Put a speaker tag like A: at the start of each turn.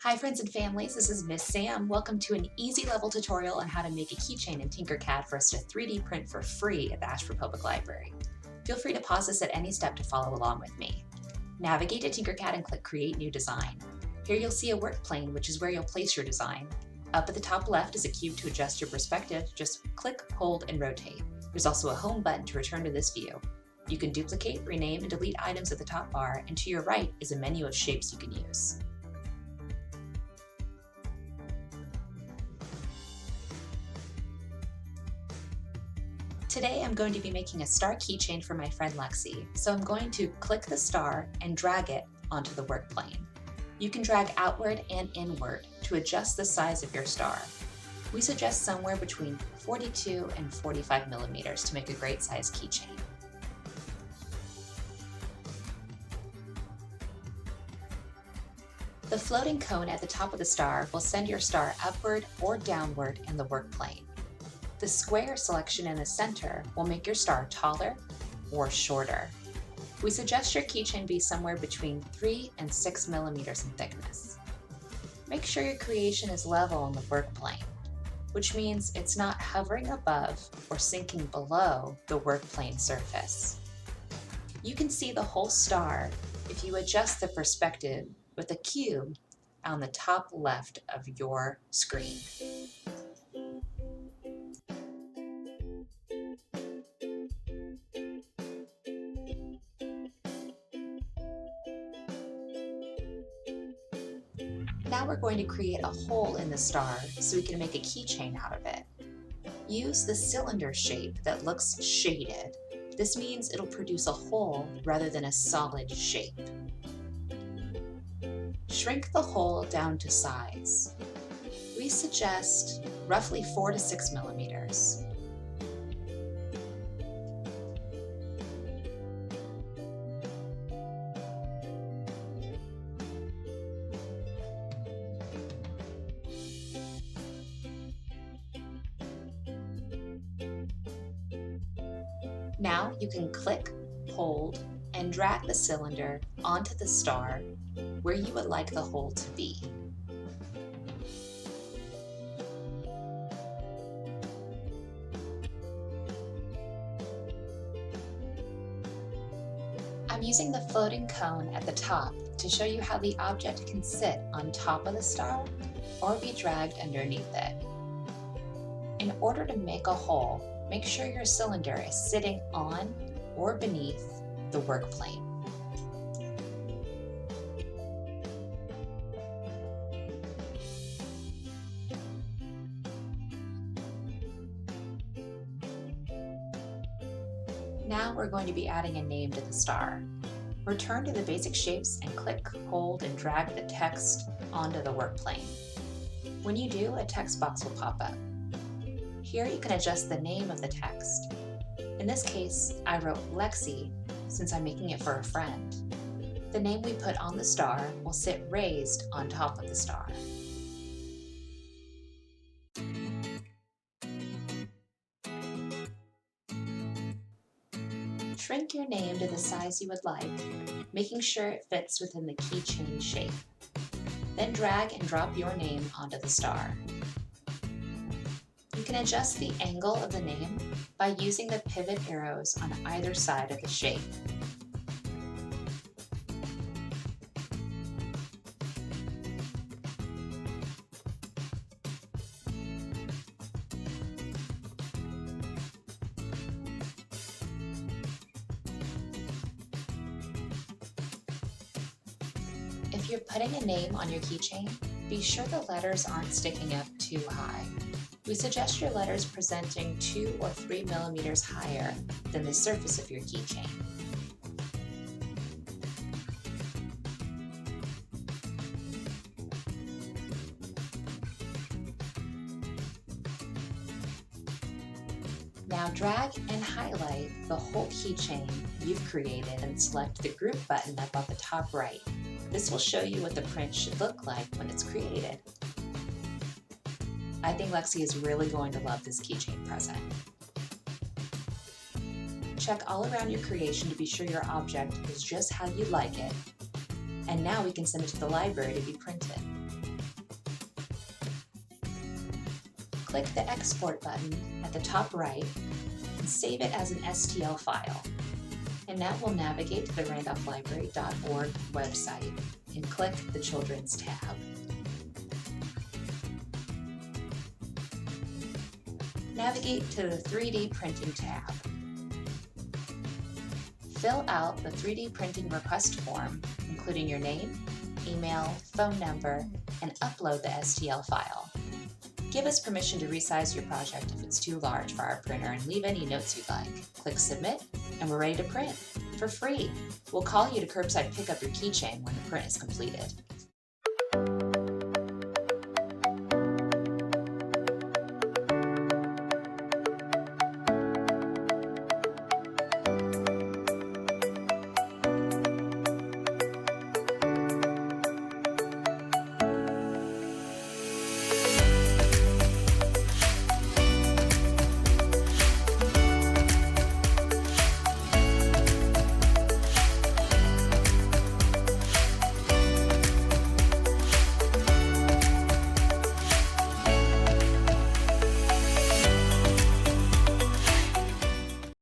A: Hi friends and families, this is Miss Sam. Welcome to an easy level tutorial on how to make a keychain in Tinkercad for us to 3D print for free at the Asheboro Public Library. Feel free to pause this at any step to follow along with me. Navigate to Tinkercad and click Create New Design. Here you'll see a work plane, which is where you'll place your design. Up at the top left is a cube to adjust your perspective. Just click, hold, and rotate. There's also a home button to return to this view. You can duplicate, rename, and delete items at the top bar, and to your right is a menu of shapes you can use. Today I'm going to be making a star keychain for my friend Lexi, so I'm going to click the star and drag it onto the work plane. You can drag outward and inward to adjust the size of your star. We suggest somewhere between 42 and 45 millimeters to make a great size keychain. The floating cone at the top of the star will send your star upward or downward in the work plane. The square selection in the center will make your star taller or shorter. We suggest your keychain be somewhere between 3 and 6 millimeters in thickness. Make sure your creation is level on the work plane, which means it's not hovering above or sinking below the work plane surface. You can see the whole star if you adjust the perspective with a cube on the top left of your screen. Now we're going to create a hole in the star so we can make a keychain out of it. Use the cylinder shape that looks shaded. This means it'll produce a hole rather than a solid shape. Shrink the hole down to size. We suggest roughly 4 to 6 millimeters. Now you can click, hold, and drag the cylinder onto the star where you would like the hole to be. I'm using the floating cone at the top to show you how the object can sit on top of the star or be dragged underneath it. In order to make a hole, make sure your cylinder is sitting on or beneath the work plane. Now we're going to be adding a name to the star. Return to the basic shapes and click, hold, and drag the text onto the work plane. When you do, a text box will pop up. Here you can adjust the name of the text. In this case, I wrote Lexi since I'm making it for a friend. The name we put on the star will sit raised on top of the star. Shrink your name to the size you would like, making sure it fits within the keychain shape. Then drag and drop your name onto the star. You can adjust the angle of the name by using the pivot arrows on either side of the shape. If you're putting a name on your keychain, be sure the letters aren't sticking up too high. We suggest your letters presenting 2 or 3 millimeters higher than the surface of your keychain. Now drag and highlight the whole keychain you've created and select the group button up on the top right. This will show you what the print should look like when it's created. I think Lexi is really going to love this keychain present. Check all around your creation to be sure your object is just how you'd like it. And now we can send it to the library to be printed. Click the Export button at the top right and save it as an STL file. And now we'll navigate to the randolphlibrary.org website and click the Children's tab. Navigate to the 3D Printing tab. Fill out the 3D printing request form, including your name, email, phone number, and upload the STL file. Give us permission to resize your project if it's too large for our printer and leave any notes you'd like. Click Submit, and we're ready to print for free. We'll call you to curbside pick up your keychain when the print is completed.